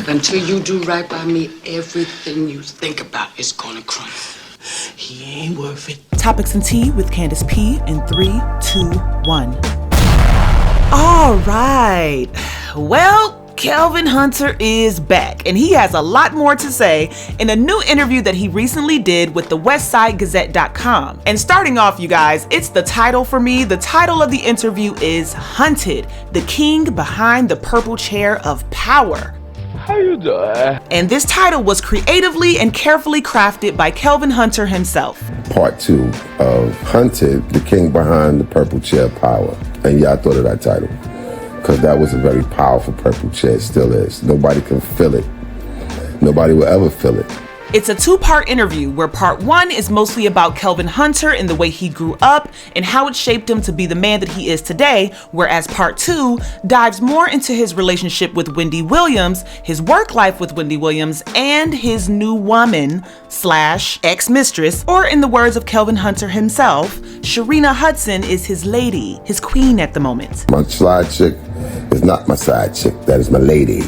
Until you do right by me, everything you think about is gonna crumble. He ain't worth it. Topics and Tea with Candace P in 3, 2, 1. All right. Well, Kelvin Hunter is back, and he has a lot more to say in a new interview that he recently did with the WestsideGazette.com. And starting off, you guys, it's the title for me. The title of the interview is Hunted, the King Behind the Purple Chair of Power. How you doing? And this title was creatively and carefully crafted by Kelvin Hunter himself. Part 2 of Hunted, the King Behind the Purple Chair of Power. And yeah, I thought of that title because that was a very powerful purple chair. It still is. Nobody can feel it. Nobody will ever feel it. It's a 2-part interview where part 1 is mostly about Kelvin Hunter and the way he grew up and how it shaped him to be the man that he is today, whereas part 2 dives more into his relationship with Wendy Williams, his work life with Wendy Williams, and his new woman / ex-mistress, or in the words of Kelvin Hunter himself, Sharina Hudson is his lady, his queen at the moment. My side chick is not my side chick. That is my lady.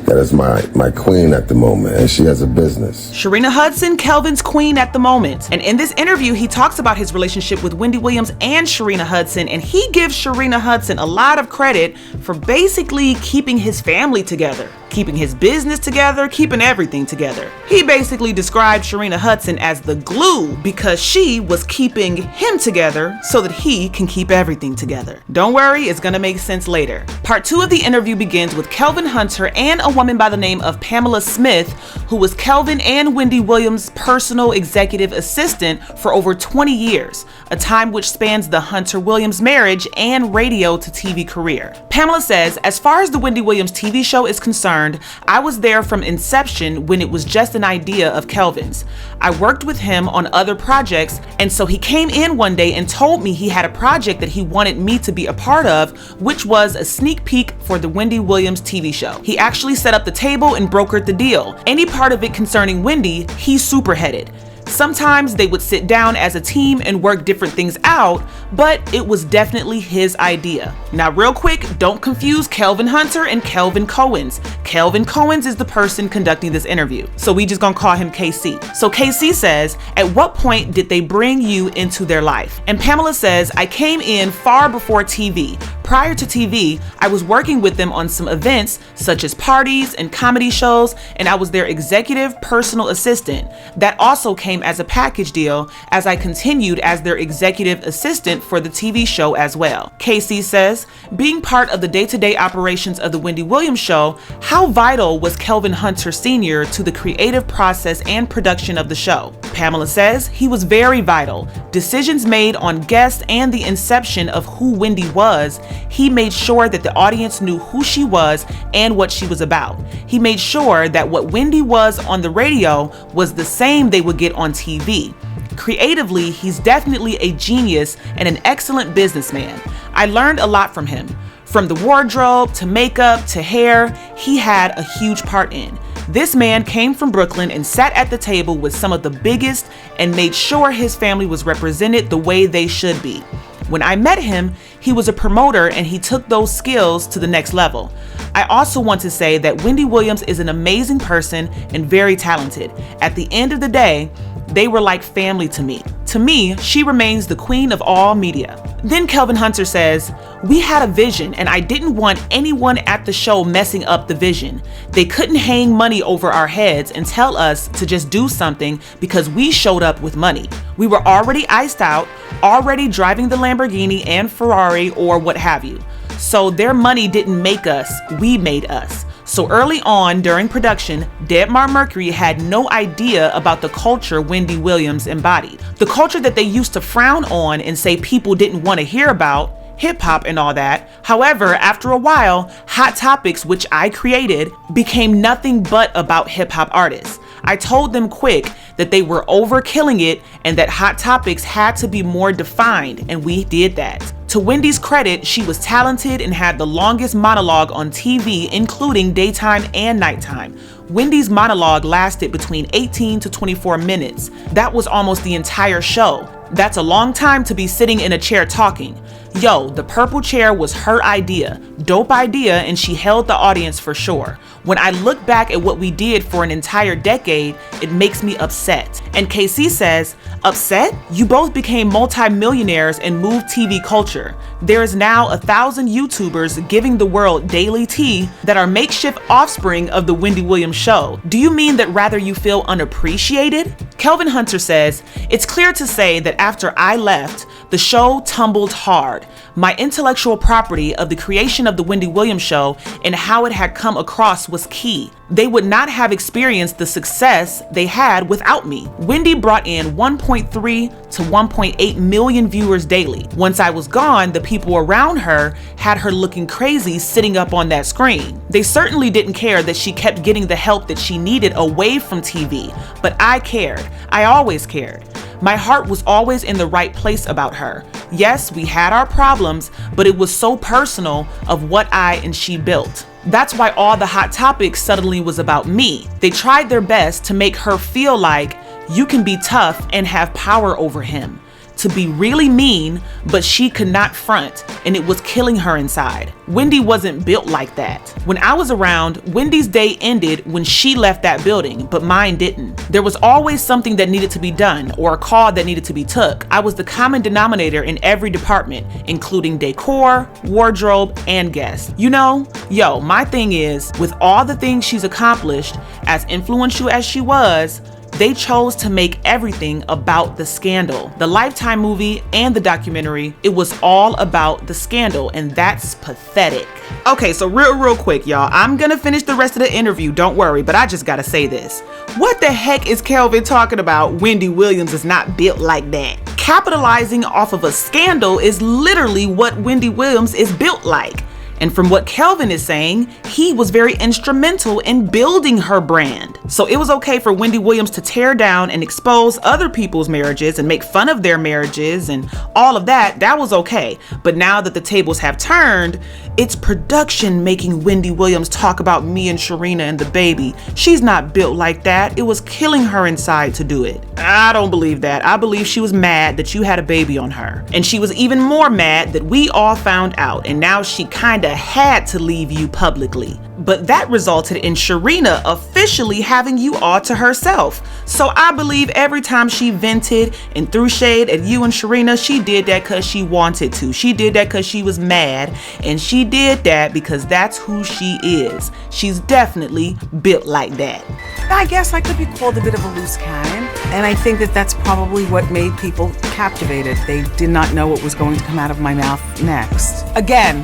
That is my queen at the moment, and she has a business. Sharina Hudson, Kelvin's queen at the moment. And in this interview, he talks about his relationship with Wendy Williams and Sharina Hudson, and he gives Sharina Hudson a lot of credit for basically keeping his family together, keeping his business together, keeping everything together. He basically described Sharina Hudson as the glue because she was keeping him together so that he can keep everything together. Don't worry, it's gonna make sense later. Part 2 of the interview begins with Kelvin Hunter and a woman by the name of Pamela Smith, who was Kelvin and Wendy Williams' personal executive assistant for over 20 years, a time which spans the Hunter-Williams marriage and radio to TV career. Pamela says, as far as the Wendy Williams TV show is concerned, I was there from inception when it was just an idea of Kelvin's. I worked with him on other projects, and so he came in one day and told me he had a project that he wanted me to be a part of, which was a sneak peek for the Wendy Williams TV show. He actually set up the table and brokered the deal. Any part of it concerning Wendy, he superheaded. Sometimes they would sit down as a team and work different things out, but it was definitely his idea. Now, real quick, don't confuse Kelvin Hunter and Kelvin Cohen's. Kelvin Cohen's is the person conducting this interview, so we just gonna call him KC. So KC says, at what point did they bring you into their life? And Pamela says, I came in far before TV. Prior to TV, I was working with them on some events such as parties and comedy shows, and I was their executive personal assistant. That also came as a package deal as I continued as their executive assistant for the TV show as well. KC says, being part of the day-to-day operations of the Wendy Williams show, how vital was Kelvin Hunter Sr. to the creative process and production of the show? Pamela says, he was very vital. Decisions made on guests and the inception of who Wendy was, he made sure that the audience knew who she was and what she was about. He made sure that what Wendy was on the radio was the same they would get on TV. Creatively, he's definitely a genius and an excellent businessman. I learned a lot from him. From the wardrobe to makeup to hair, he had a huge part in. This man came from Brooklyn and sat at the table with some of the biggest and made sure his family was represented the way they should be. When I met him, he was a promoter and he took those skills to the next level. I also want to say that Wendy Williams is an amazing person and very talented. At the end of the day, they were like family to me. To me, she remains the queen of all media. Then Kelvin Hunter says, we had a vision and I didn't want anyone at the show messing up the vision. They couldn't hang money over our heads and tell us to just do something because we showed up with money. We were already iced out, already driving the Lamborghini and Ferrari or what have you. So their money didn't make us, we made us. So early on during production, Deadmar Mercury had no idea about the culture Wendy Williams embodied. The culture that they used to frown on and say people didn't want to hear about, hip hop and all that. However, after a while, Hot Topics, which I created, became nothing but about hip hop artists. I told them quick that they were overkilling it and that Hot Topics had to be more defined, and we did that. To Wendy's credit, she was talented and had the longest monologue on TV, including daytime and nighttime. Wendy's monologue lasted between 18 to 24 minutes. That was almost the entire show. That's a long time to be sitting in a chair talking. Yo, the purple chair was her idea. Dope idea, and she held the audience for sure. When I look back at what we did for an entire decade, it makes me upset. And KC says, upset? You both became multi-millionaires and moved TV culture. There is now 1,000 YouTubers giving the world daily tea that are makeshift offspring of the Wendy Williams show. Do you mean that rather you feel unappreciated? Kelvin Hunter says, it's clear to say that after I left, the show tumbled hard. My intellectual property of the creation of the Wendy Williams show and how it had come across was key. They would not have experienced the success they had without me. Wendy brought in 1.3 to 1.8 million viewers daily. Once I was gone, the people around her had her looking crazy sitting up on that screen. They certainly didn't care that she kept getting the help that she needed away from TV, but I cared. I always cared. My heart was always in the right place about her. Yes, we had our problems, but it was so personal of what I and she built. That's why all the hot topics suddenly was about me. They tried their best to make her feel like you can be tough and have power over him. To be really mean, but she could not front, and it was killing her inside. Wendy wasn't built like that. When I was around, Wendy's day ended when she left that building, but mine didn't. There was always something that needed to be done or a call that needed to be took. I was the common denominator in every department, including decor, wardrobe, and guests. You know, yo, my thing is, with all the things she's accomplished, as influential as she was, they chose to make everything about the scandal. The Lifetime movie and the documentary, it was all about the scandal, and that's pathetic. Okay, so real quick, y'all. I'm gonna finish the rest of the interview, don't worry, but I just gotta say this. What the heck is Kelvin talking about? Wendy Williams is not built like that. Capitalizing off of a scandal is literally what Wendy Williams is built like. And from what Kelvin is saying, he was very instrumental in building her brand. So it was okay for Wendy Williams to tear down and expose other people's marriages and make fun of their marriages and all of that. That was okay. But now that the tables have turned, it's production making Wendy Williams talk about me and Sharina and the baby. She's not built like that. It was killing her inside to do it. I don't believe that. I believe she was mad that you had a baby on her. And she was even more mad that we all found out. And now she kinda had to leave you publicly. But that resulted in Sharina officially having you all to herself. So I believe every time she vented and threw shade at you and Sharina, she did that because she wanted to. She did that because she was mad, and she did that because that's who she is. She's definitely built like that. I guess I could be called a bit of a loose cannon, and I think that that's probably what made people captivated. They did not know what was going to come out of my mouth next. Again,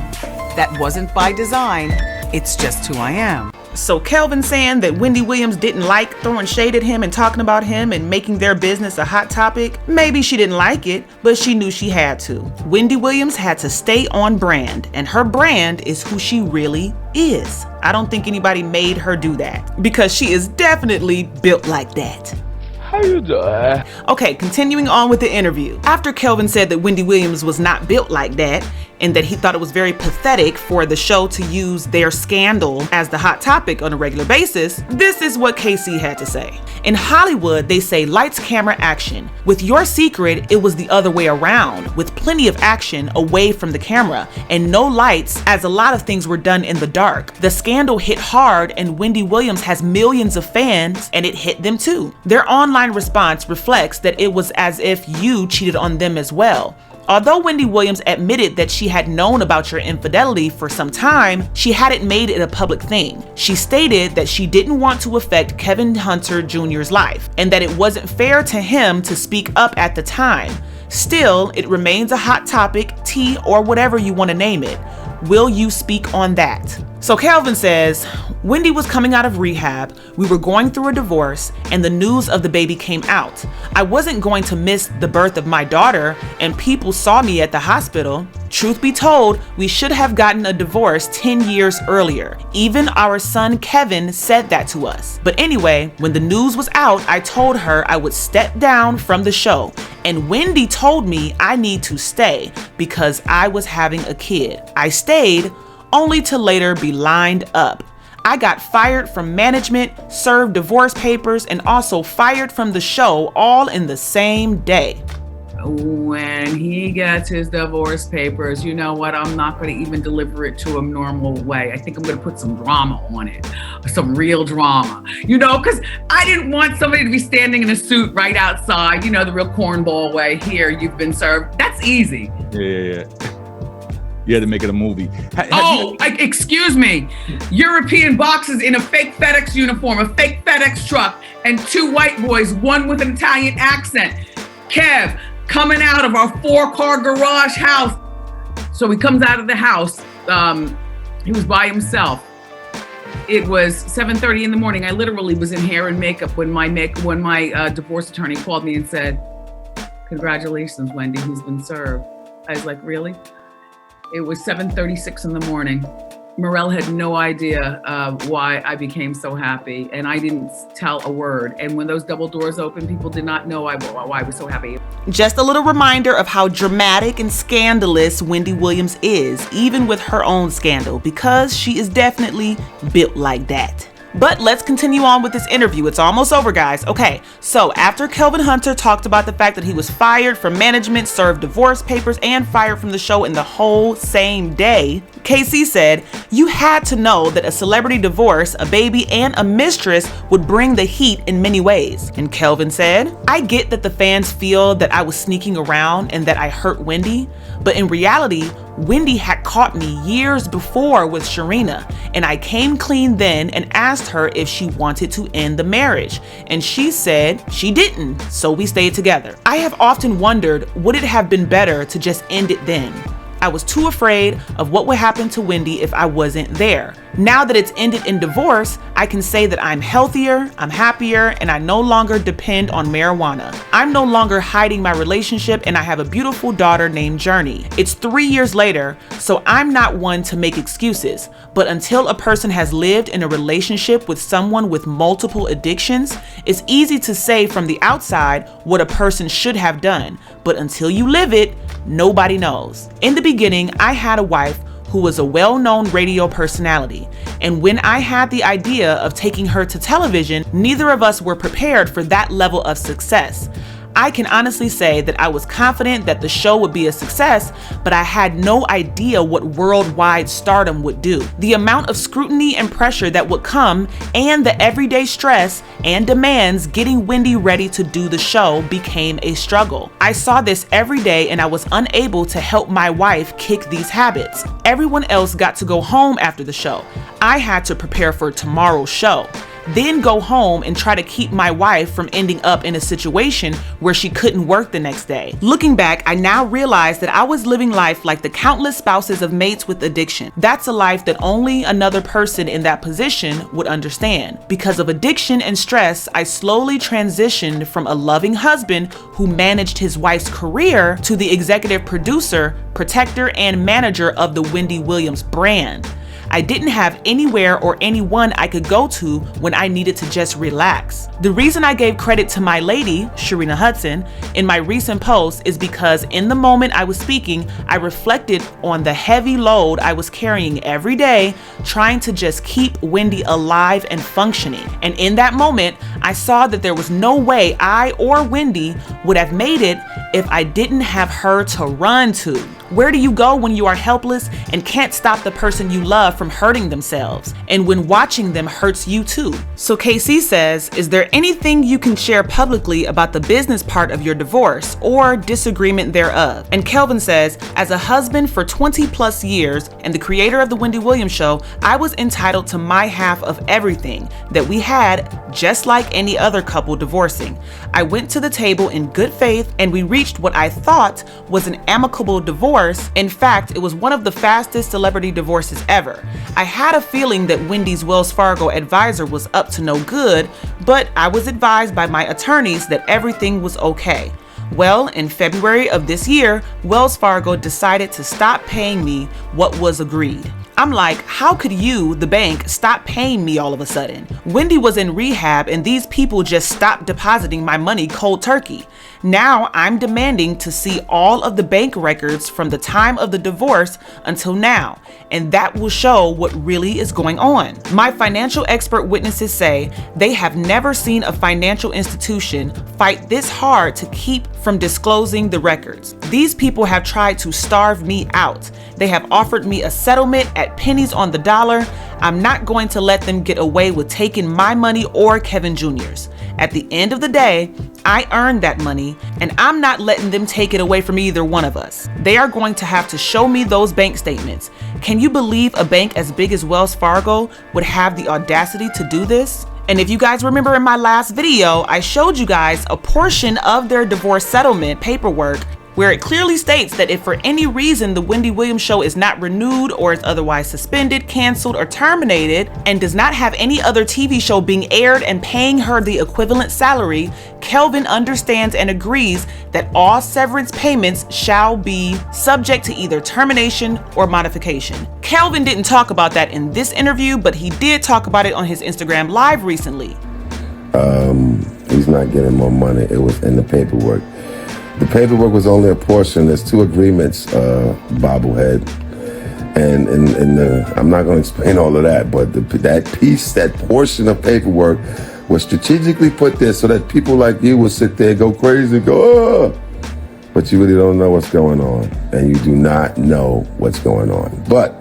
that wasn't by design. It's just who I am. So Kelvin saying that Wendy Williams didn't like throwing shade at him and talking about him and making their business a hot topic. Maybe she didn't like it, but she knew she had to. Wendy Williams had to stay on brand, and her brand is who she really is. I don't think anybody made her do that, because she is definitely built like that. How you doing? Okay, continuing on with the interview. After Kelvin said that Wendy Williams was not built like that, and that he thought it was very pathetic for the show to use their scandal as the hot topic on a regular basis, this is what KC had to say. In Hollywood, they say lights, camera, action. With Your Secret, it was the other way around, with plenty of action away from the camera and no lights, as a lot of things were done in the dark. The scandal hit hard, and Wendy Williams has millions of fans, and it hit them too. Their online response reflects that it was as if you cheated on them as well. Although Wendy Williams admitted that she had known about your infidelity for some time, she hadn't made it a public thing. She stated that she didn't want to affect Kelvin Hunter Jr.'s life, and that it wasn't fair to him to speak up at the time. Still, it remains a hot topic, tea, or whatever you want to name it. Will you speak on that? So Kelvin says, Wendy was coming out of rehab, we were going through a divorce, and the news of the baby came out. I wasn't going to miss the birth of my daughter, and people saw me at the hospital. Truth be told, we should have gotten a divorce 10 years earlier. Even our son Kevin said that to us. But anyway, when the news was out, I told her I would step down from the show. And Wendy told me I need to stay because I was having a kid. I stayed, only to later be lined up. I got fired from management, served divorce papers, and also fired from the show all in the same day. when he gets his divorce papers, you know what? I'm not going to even deliver it to him normal way. I think I'm going to put some drama on it, some real drama, because I didn't want somebody to be standing in a suit right outside, the real cornball way. Here, you've been served. That's easy. Yeah. You had to make it a movie. Excuse me. European boxes in a fake FedEx uniform, a fake FedEx truck, and 2 white boys, one with an Italian accent. Kev, coming out of our 4-car garage house. So he comes out of the house. He was by himself. It was 7:30 in the morning. I literally was in hair and makeup when my divorce attorney called me and said, "Congratulations, Wendy, he's been served." I was like, really? It was 7:36 in the morning. Morel had no idea why I became so happy, and I didn't tell a word. And when those double doors opened, people did not know why I was so happy. Just a little reminder of how dramatic and scandalous Wendy Williams is, even with her own scandal, because she is definitely built like that. But let's continue on with this interview. It's almost over, guys. Okay, so after Kelvin Hunter talked about the fact that he was fired from management, served divorce papers, and fired from the show in the whole same day, KC said, "You had to know that a celebrity divorce, a baby, and a mistress would bring the heat in many ways." And Kelvin said, "I get that the fans feel that I was sneaking around and that I hurt Wendy, but in reality, Wendy had caught me years before with Sharina, and I came clean then and asked her if she wanted to end the marriage. And she said she didn't, so we stayed together. I have often wondered, would it have been better to just end it then? I was too afraid of what would happen to Wendy if I wasn't there. Now that it's ended in divorce, I can say that I'm healthier, I'm happier, and I no longer depend on marijuana. I'm no longer hiding my relationship, and I have a beautiful daughter named Journey. It's 3 years later, so I'm not one to make excuses. But until a person has lived in a relationship with someone with multiple addictions, it's easy to say from the outside what a person should have done. But until you live it, nobody knows. In the beginning, I had a wife who was a well-known radio personality. And when I had the idea of taking her to television, neither of us were prepared for that level of success. I can honestly say that I was confident that the show would be a success, but I had no idea what worldwide stardom would do. The amount of scrutiny and pressure that would come, and the everyday stress and demands getting Wendy ready to do the show became a struggle. I saw this every day, and I was unable to help my wife kick these habits. Everyone else got to go home after the show. I had to prepare for tomorrow's show. Then go home and try to keep my wife from ending up in a situation where she couldn't work the next day. Looking back, I now realize that I was living life like the countless spouses of mates with addiction. That's a life that only another person in that position would understand. Because of addiction and stress, I slowly transitioned from a loving husband who managed his wife's career to the executive producer, protector, and manager of the Wendy Williams brand. I didn't have anywhere or anyone I could go to when I needed to just relax. The reason I gave credit to my lady, Sharina Hudson, in my recent post is because in the moment I was speaking, I reflected on the heavy load I was carrying every day, trying to just keep Wendy alive and functioning. And in that moment, I saw that there was no way I or Wendy would have made it if I didn't have her to run to. Where do you go when you are helpless and can't stop the person you love from hurting themselves? And when watching them hurts you too. So KC says, is there anything you can share publicly about the business part of your divorce or disagreement thereof? And Kelvin says, as a husband for 20 plus years and the creator of the Wendy Williams Show, I was entitled to my half of everything that we had, just like any other couple divorcing. I went to the table in good faith and we reached what I thought was an amicable divorce. In fact, it was one of the fastest celebrity divorces ever. I had a feeling that Wendy's Wells Fargo advisor was up to no good, but I was advised by my attorneys that everything was okay. Well, in February of this year, Wells Fargo decided to stop paying me what was agreed. I'm like, how could you, the bank, stop paying me all of a sudden? Wendy was in rehab and these people just stopped depositing my money cold turkey. Now I'm demanding to see all of the bank records from the time of the divorce until now, and that will show what really is going on. My financial expert witnesses say they have never seen a financial institution fight this hard to keep from disclosing the records. These people have tried to starve me out. They have offered me a settlement at pennies on the dollar. I'm not going to let them get away with taking my money or Kevin Jr.'s. At the end of the day, I earned that money, and I'm not letting them take it away from either one of us. They are going to have to show me those bank statements. Can you believe a bank as big as Wells Fargo would have the audacity to do this? And if you guys remember in my last video, I showed you guys a portion of their divorce settlement paperwork where it clearly states that if for any reason the Wendy Williams show is not renewed or is otherwise suspended, canceled, or terminated, and does not have any other TV show being aired and paying her the equivalent salary, Kelvin understands and agrees that all severance payments shall be subject to either termination or modification. Kelvin didn't talk about that in this interview, but he did talk about it on his Instagram Live recently. He's not getting more money. It was in the paperwork. The paperwork was only a portion. There's 2 agreements, bobblehead. And I'm not going to explain all of that, but that portion of paperwork was strategically put there so that people like you will sit there and go crazy and go, oh! But you really don't know what's going on. And you do not know what's going on. But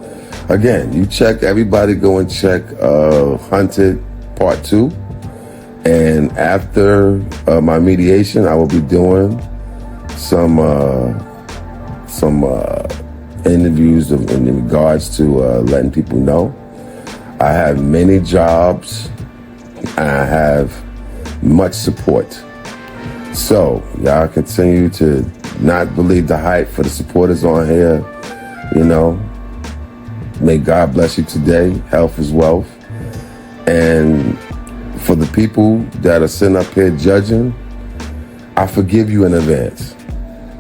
again, you check, everybody go and check Hunted Part 2. And after my mediation, I will be doing some interviews in regards to letting people know I have many jobs and I have much support. So y'all continue to not believe the hype for the supporters on here. You know, may God bless you today. Health is wealth. And for the people that are sitting up here judging, I forgive you in advance.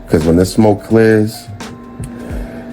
Because when the smoke clears,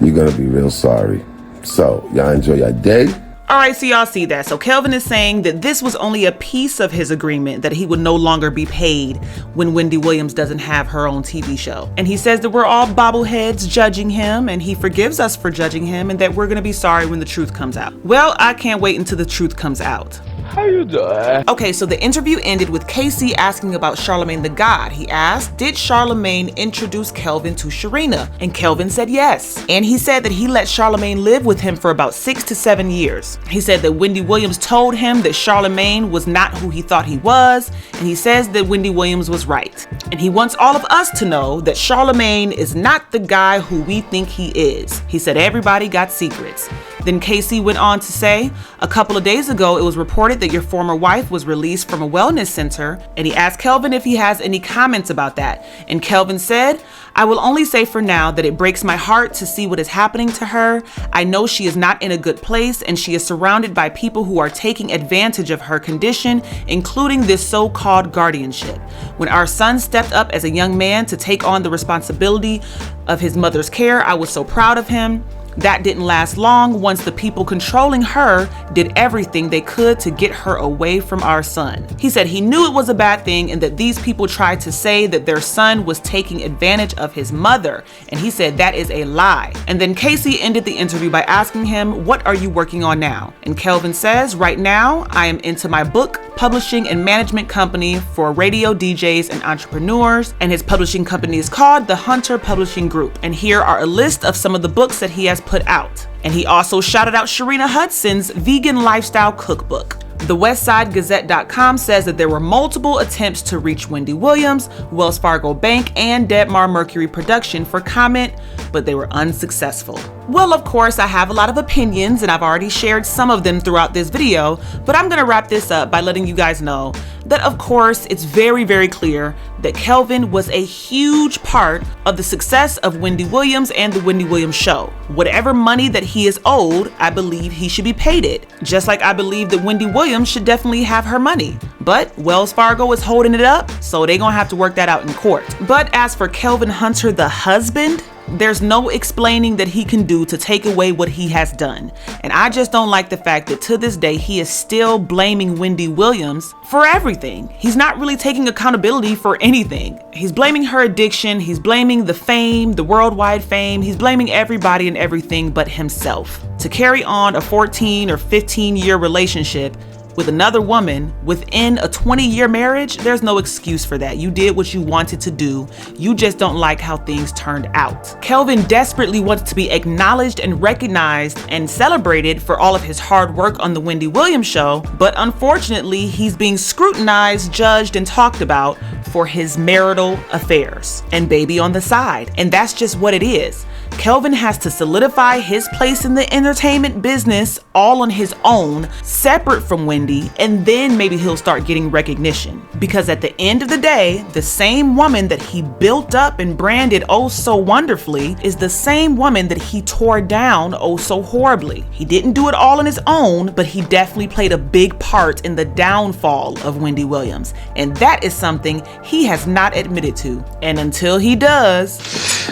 you're going to be real sorry. So, y'all enjoy your day. All right, so y'all see that. So Kelvin is saying that this was only a piece of his agreement, that he would no longer be paid when Wendy Williams doesn't have her own TV show. And he says that we're all bobbleheads judging him, and he forgives us for judging him, and that we're going to be sorry when the truth comes out. Well, I can't wait until the truth comes out. How you doing? Okay, so the interview ended with Casey asking about Charlamagne the God. He asked, did Charlamagne introduce Kelvin to Sharina? And Kelvin said yes. And he said that he let Charlamagne live with him for about 6 to 7 years. He said that Wendy Williams told him that Charlamagne was not who he thought he was, and he says that Wendy Williams was right. And he wants all of us to know that Charlamagne is not the guy who we think he is. He said everybody got secrets. Then Casey went on to say, a couple of days ago, it was reported that your former wife was released from a wellness center, and he asked Kelvin if he has any comments about that. And Kelvin said, I will only say for now that it breaks my heart to see what is happening to her. I know she is not in a good place, and she is surrounded by people who are taking advantage of her condition, including this so-called guardianship. When our son stepped up as a young man to take on the responsibility of his mother's care, I was so proud of him. That didn't last long once the people controlling her did everything they could to get her away from our son. He said he knew it was a bad thing and that these people tried to say that their son was taking advantage of his mother. And he said that is a lie. And then Casey ended the interview by asking him, what are you working on now? And Kelvin says, right now, I am into my book, publishing and management company for radio DJs and entrepreneurs. And his publishing company is called the Hunter Publishing Group. And here are a list of some of the books that he has put out. And he also shouted out Sharina Hudson's vegan lifestyle cookbook. The WestsideGazette.com says that there were multiple attempts to reach Wendy Williams, Wells Fargo Bank, and Deadmar Mercury Production for comment, but they were unsuccessful. Well, of course, I have a lot of opinions, and I've already shared some of them throughout this video, but I'm gonna wrap this up by letting you guys know that, of course, it's very, very clear that Kelvin was a huge part of the success of Wendy Williams and the Wendy Williams show. Whatever money that he is owed, I believe he should be paid it. Just like I believe that Wendy Williams should definitely have her money. But Wells Fargo is holding it up, so they're gonna have to work that out in court. But as for Kelvin Hunter, the husband, there's no explaining that he can do to take away what he has done. And I just don't like the fact that to this day, he is still blaming Wendy Williams for everything. He's not really taking accountability for anything. He's blaming her addiction. He's blaming the fame, the worldwide fame. He's blaming everybody and everything but himself. To carry on a 14 or 15 year relationship with another woman within a 20-year marriage, there's no excuse for that. You did what you wanted to do. You just don't like how things turned out. Kelvin desperately wants to be acknowledged and recognized and celebrated for all of his hard work on the Wendy Williams Show, but unfortunately, he's being scrutinized, judged, and talked about for his marital affairs and baby on the side. And that's just what it is. Kelvin has to solidify his place in the entertainment business all on his own, separate from Wendy, and then maybe he'll start getting recognition. Because at the end of the day, the same woman that he built up and branded oh so wonderfully is the same woman that he tore down oh so horribly. He didn't do it all on his own, but he definitely played a big part in the downfall of Wendy Williams. And that is something he has not admitted to. And until he does,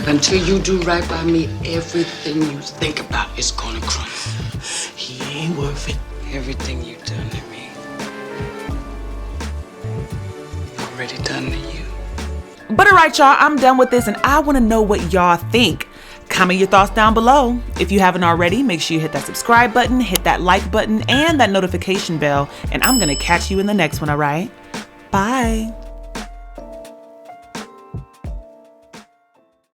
until you do right by me, everything you think about is gonna crumble. He ain't worth it. Everything you done to me, already done to you. But alright y'all, I'm done with this and I want to know what y'all think. Comment your thoughts down below. If you haven't already, make sure you hit that subscribe button, hit that like button, and that notification bell. And I'm gonna catch you in the next one, alright? Bye.